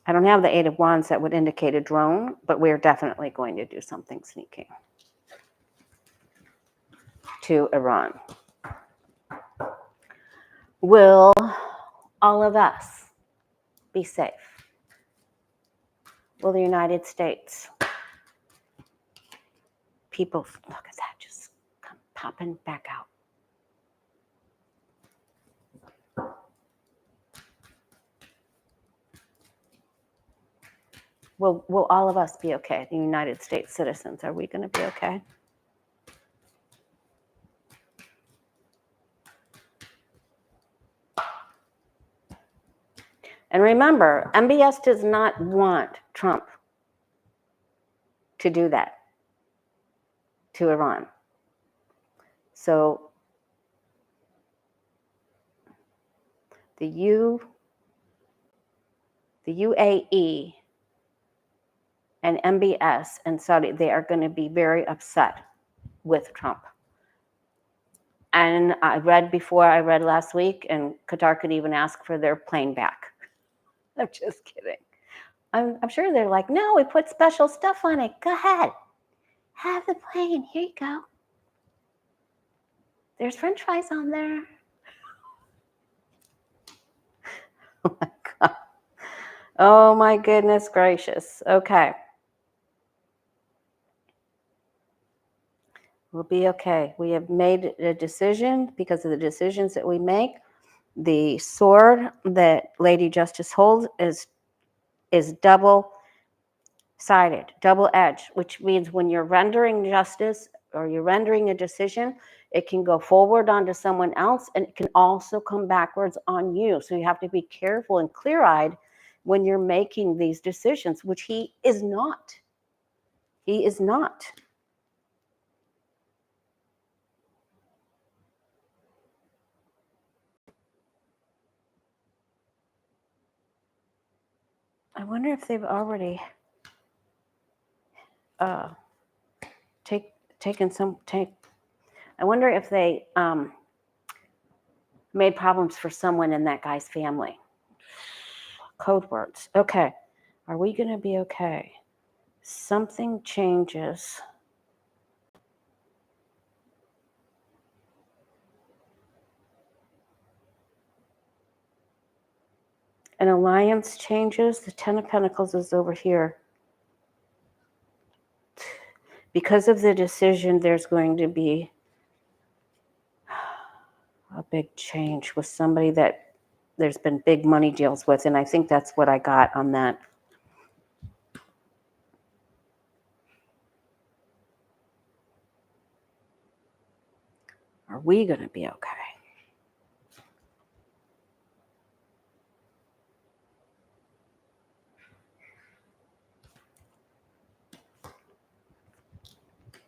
I don't have the Eight of Wands that would indicate a drone, but we're definitely going to do something sneaky to Iran. Will all of us be safe? Will the United States people, look at that, just come popping back out. Will all of us be okay? The United States citizens, are we going to be okay? And remember, MBS does not want Trump to do that to Iran. So the UAE and MBS and Saudi, they are going to be very upset with Trump. And I read last week, and Qatar could even ask for their plane back. I'm just kidding. I'm sure they're like, no, we put special stuff on it. Go ahead. Have the plane. Here you go. There's French fries on there. Oh my God. Oh my goodness gracious. Okay. We'll be okay. We have made a decision because of the decisions that we make. The sword that Lady Justice holds is double-sided, double-edged, which means when you're rendering justice or you're rendering a decision, it can go forward onto someone else, and it can also come backwards on you. So you have to be careful and clear-eyed when you're making these decisions, which he is not. He is not. I wonder if they've already I wonder if they made problems for someone in that guy's family. Code words. Okay. Are we going to be okay? Something changes. An alliance changes. The Ten of Pentacles is over here. Because of the decision, there's going to be a big change with somebody that there's been big money deals with, and I think that's what I got on that. Are we going to be okay?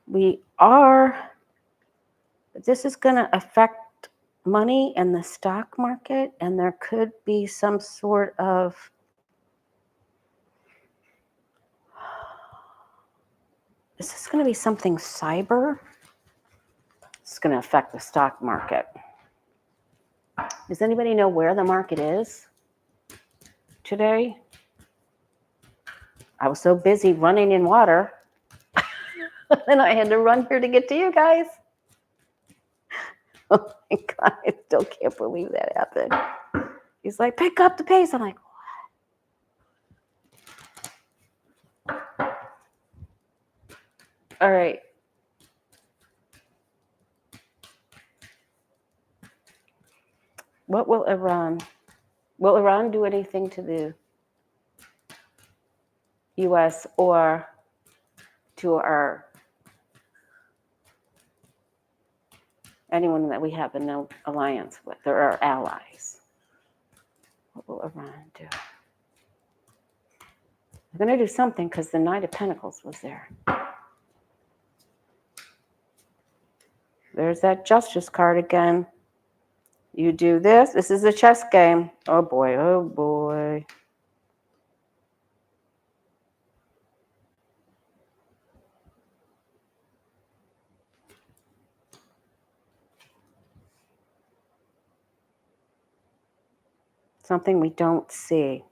We are, but this is going to affect money and the stock market, and there could be some sort of is this going to be something cyber? It's going to affect the stock market. Does anybody know where the market is today? I was so busy running in water, and I had to run here to get to you guys. Oh my God, I still can't believe that happened. He's like, pick up the pace. I'm like, what? All right. What will Iran do anything to the U.S. or to our anyone that we have in no alliance with or our allies? What will Iran do? They're going to do something because the Knight of Pentacles was there. There's that Justice card again. You do this. This is a chess game. Oh boy, oh boy. Something we don't see.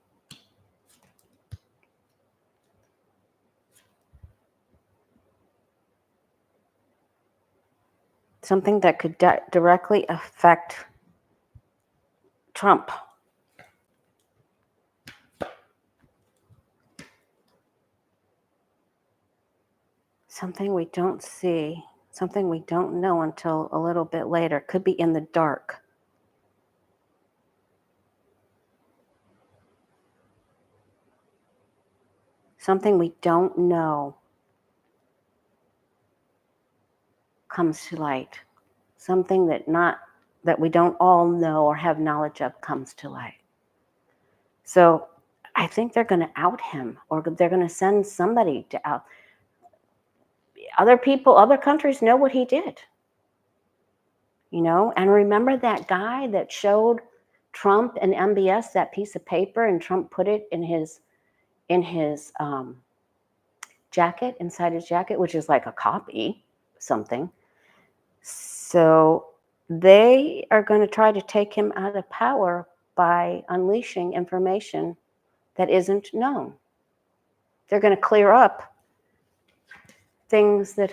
Something that could directly affect Trump. Something we don't see. Something we don't know until a little bit later. Could be in the dark. Something we don't know comes to light. Something that we don't all know or have knowledge of comes to light. So I think they're going to out him, or they're going to send somebody to out. Other people, other countries know what he did. You know, and remember that guy that showed Trump and MBS that piece of paper, and Trump put it in his jacket, inside his jacket, which is like a copy, something. So they are going to try to take him out of power by unleashing information that isn't known. They're going to clear up things that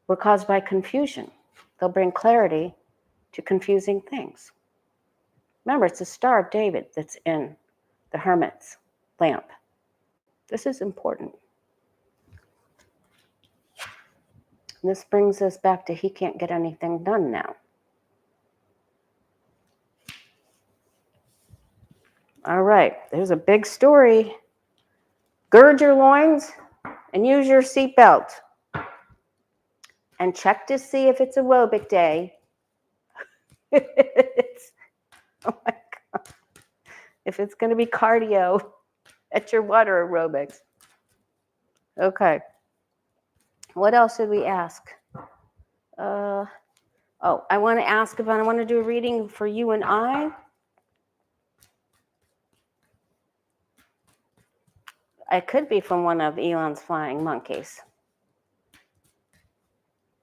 were caused by confusion. They'll bring clarity to confusing things. Remember, it's the Star of David that's in the Hermit's lamp. This is important. And this brings us back to he can't get anything done now. All right, there's a big story. Gird your loins and use your seatbelt. And check to see if it's aerobic day. Oh my God. If it's going to be cardio at your water aerobics. Okay. What else did we ask? I want to ask about, I want to do a reading for you and I. It could be from one of Elon's flying monkeys.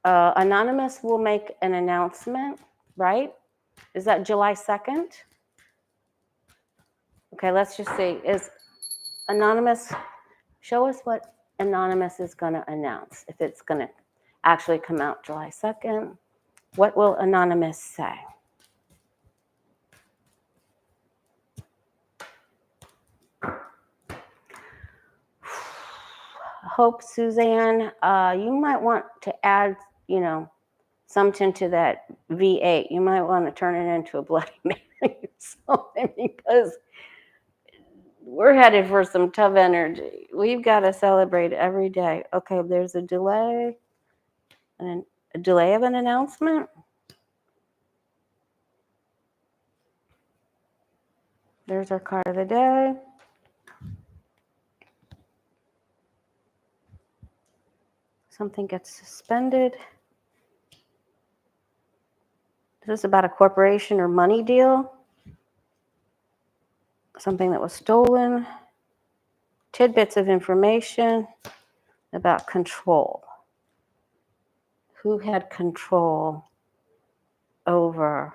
Anonymous will make an announcement, right? Is that July 2nd? Okay, let's just see. Is Anonymous, show us what Anonymous is going to announce. If it's going to actually come out July 2nd, what will Anonymous say? Hope, Suzanne, you might want to add, something to that V8. You might want to turn it into a Bloody Mary or something, because we're headed for some tough energy. We've got to celebrate every day. Okay, there's a delay. And a delay of an announcement. There's our card of the day. Something gets suspended. Is this about a corporation or money deal? Something that was stolen. Tidbits of information about control. Who had control over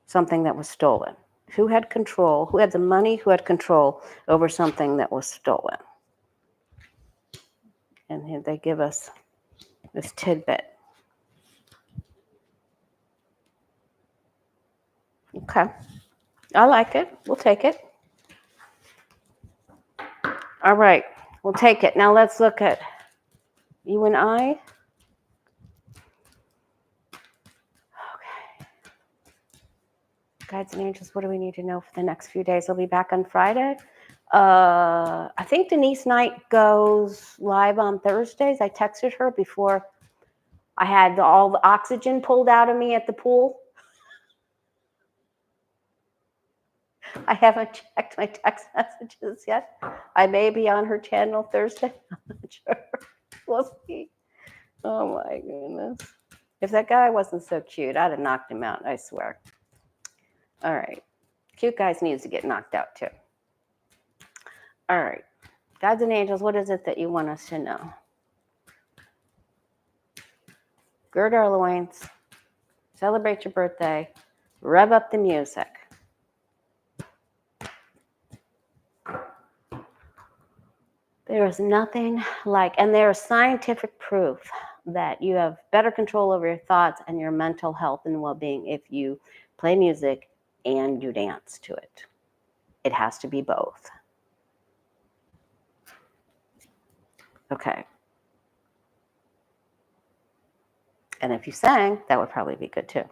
something that was stolen? Who had control? Who had the money? Who had control over something that was stolen? And here they give us this tidbit. Okay. I like it. We'll take it. All right. We'll take it. Now let's look at you and I. Okay. Guides and angels, what do we need to know for the next few days? I'll be back on Friday. I think Denise Knight goes live on Thursdays. I texted her before I had all the oxygen pulled out of me at the pool. I haven't checked my text messages yet. I may be on her channel Thursday. I'm not sure. We'll see. Oh my goodness. If that guy wasn't so cute, I'd have knocked him out, I swear. All right. Cute guys needs to get knocked out too. All right. Gods and angels, what is it that you want us to know? Gird our loins. Celebrate your birthday. Rev up the music. There is nothing like, and there is scientific proof that you have better control over your thoughts and your mental health and well-being if you play music and you dance to it. It has to be both. Okay. And if you sang, that would probably be good too.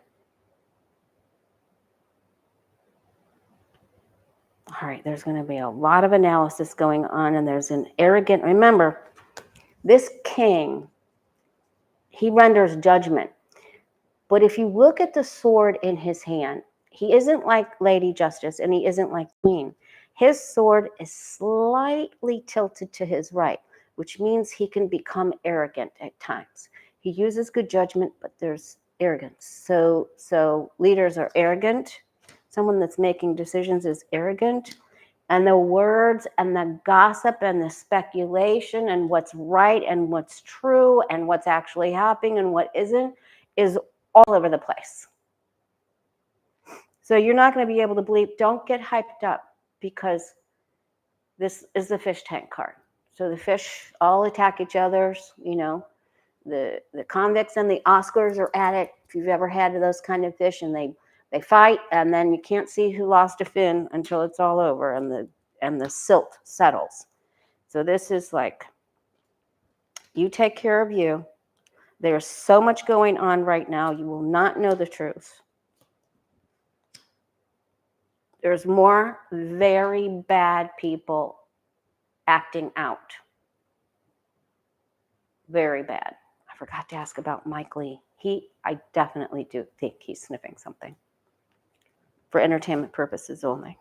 All right, there's going to be a lot of analysis going on, and there's an arrogant, remember, this king, he renders judgment. But if you look at the sword in his hand, he isn't like Lady Justice, and he isn't like Queen. His sword is slightly tilted to his right, which means he can become arrogant at times. He uses good judgment, but there's arrogance. So leaders are arrogant. Someone that's making decisions is arrogant. And the words and the gossip and the speculation and what's right and what's true and what's actually happening and what isn't is all over the place. So you're not going to be able to believe. Don't get hyped up because this is the fish tank card. So the fish all attack each other's, you know, the convicts and the Oscars are at it. If you've ever had those kind of fish, and they fight, and then you can't see who lost a fin until it's all over and the silt settles. So this is like, you take care of you. There's so much going on right now. You will not know the truth. There's more very bad people acting out. Very bad. I forgot to ask about Mike Lee. I definitely do think he's sniffing something for entertainment purposes only.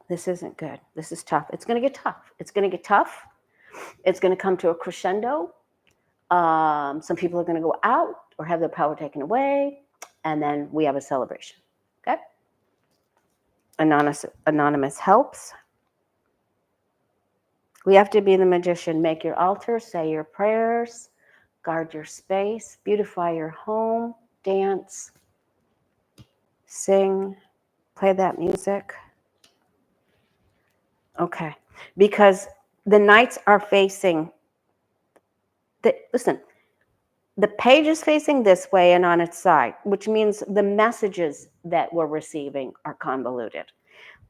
This isn't good. This is tough. It's going to get tough. It's going to get tough. It's going to come to a crescendo. Some people are going to go out or have their power taken away, and then we have a celebration. Okay? Anonymous helps. We have to be the magician. Make your altar, say your prayers, guard your space, beautify your home, dance, sing, play that music. Okay, because the knights are facing, listen, the page is facing this way and on its side, which means the messages that we're receiving are convoluted.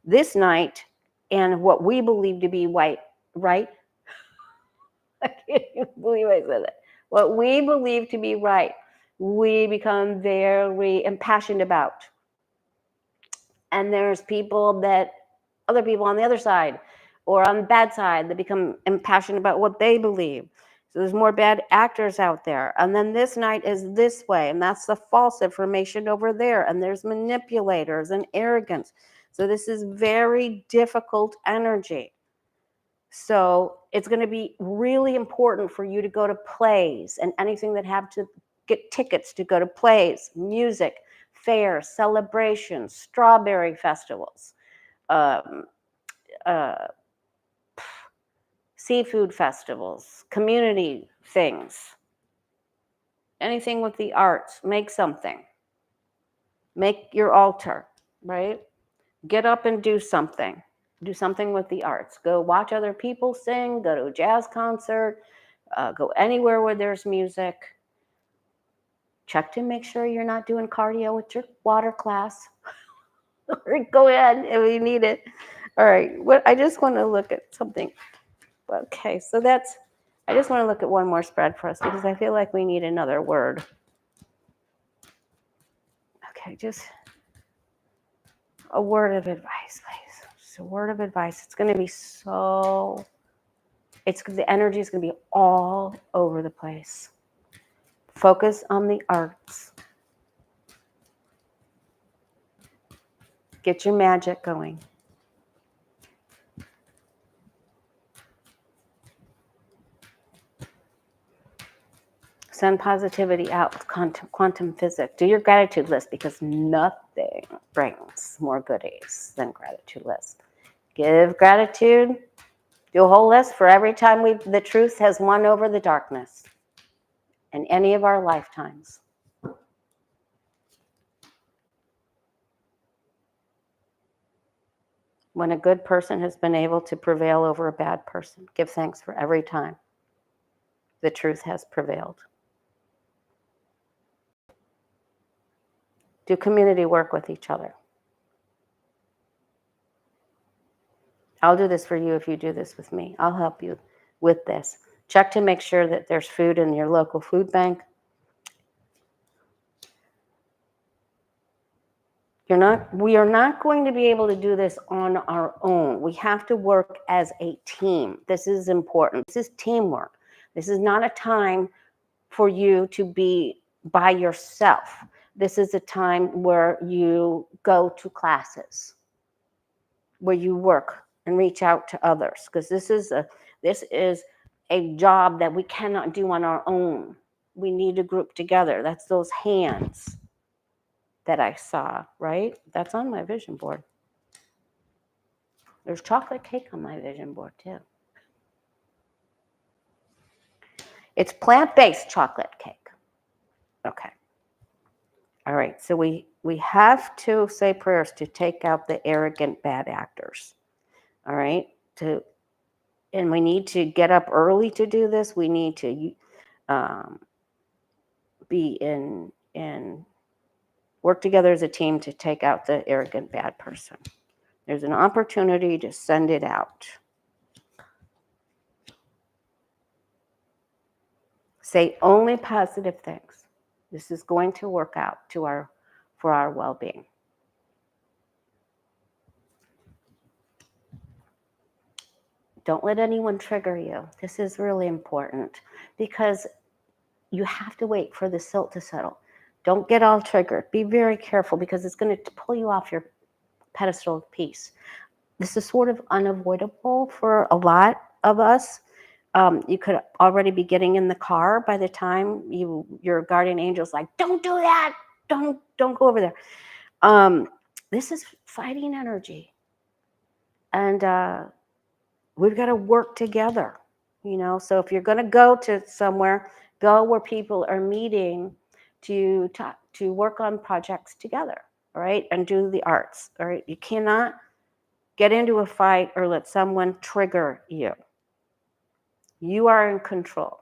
This knight and what we believe to be right? I can't even believe I said that. What we believe to be right, we become very impassioned about. And there's other people on the other side or on the bad side that become impassioned about what they believe. So there's more bad actors out there. And then this night is this way, and that's the false information over there. And there's manipulators and arrogance. So this is very difficult energy. So it's going to be really important for you to go to plays and anything that have to get tickets to go to plays, music, fairs, celebrations, strawberry festivals, seafood festivals, community things, anything with the arts. Make something. Make your altar, right? Get up and do something. Do something with the arts. Go watch other people sing, go to a jazz concert, go anywhere where there's music. Check to make sure you're not doing cardio with your water class. Go ahead if you need it. All right, I just want to look at something. Okay, so I just want to look at one more spread for us because I feel like we need another word. Okay, just a word of advice, please. Just a word of advice. It's going to be the energy is going to be all over the place. Focus on the arts. Get your magic going. Send positivity out with quantum physics. Do your gratitude list, because nothing brings more goodies than gratitude list. Give gratitude. Do a whole list for every time the truth has won over the darkness in any of our lifetimes. When a good person has been able to prevail over a bad person, give thanks for every time the truth has prevailed. Do community work with each other. I'll do this for you if you do this with me. I'll help you with this. Check to make sure that there's food in your local food bank. We are not going to be able to do this on our own. We have to work as a team. This is important. This is teamwork. This is not a time for you to be by yourself. This is a time where you go to classes, where you work and reach out to others, because this is a job that we cannot do on our own. We need to group together. That's those hands that I saw, right? That's on my vision board. There's chocolate cake on my vision board too. It's plant-based chocolate cake. Okay. All right. So we have to say prayers to take out the arrogant bad actors. All right. And we need to get up early to do this. We need to be in work together as a team to take out the arrogant bad person. There's an opportunity to send it out. Say only positive things. This is going to work out for our well-being. Don't let anyone trigger you. This is really important, because you have to wait for the silt to settle. Don't get all triggered. Be very careful, because it's going to pull you off your pedestal of peace. This is sort of unavoidable for a lot of us. You could already be getting in the car by the time your guardian angel's like, don't do that. Don't go over there. This is fighting energy. And we've got to work together, So if you're going to go to somewhere, go where people are meeting to work on projects together, all right? And do the arts, all right? You cannot get into a fight or let someone trigger you. You are in control.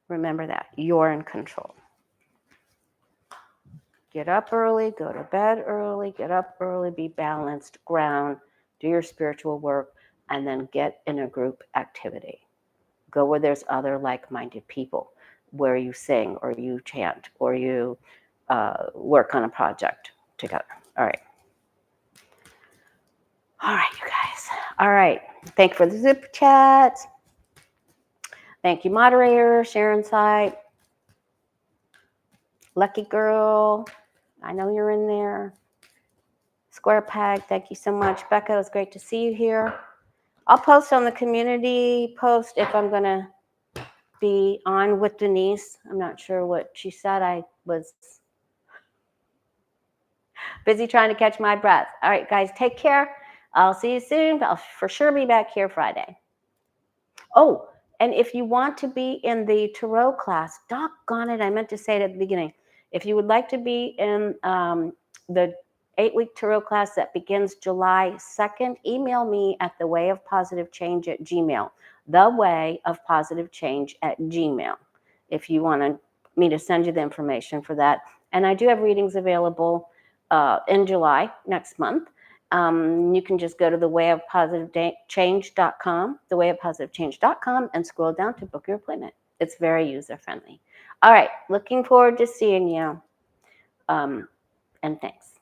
Remember that. You're in control. Get up early, go to bed early, get up early, be balanced, ground, do your spiritual work, and then get in a group activity. Go where there's other like-minded people, where you sing or you chant or you work on a project together. All right. All right, you guys. All right. Thank you for the super chats. Thank you, moderator, Sharon Sight. Lucky Girl, I know you're in there. Square Peg, thank you so much. Becca, it was great to see you here. I'll post on the community post if I'm going to be on with Denise. I'm not sure what she said. I was busy trying to catch my breath. All right, guys, take care. I'll see you soon. I'll for sure be back here Friday. Oh, and if you want to be in the tarot class, doggone it, I meant to say it at the beginning. If you would like to be in the 8-week tarot class that begins July 2nd, email me at thewayofpositivechange@gmail. thewayofpositivechange@gmail. If you want me to send you the information for that. And I do have readings available in July next month. You can just go to thewayofpositivechange.com, thewayofpositivechange.com, and scroll down to book your appointment. It's very user-friendly. All right, looking forward to seeing you. And thanks.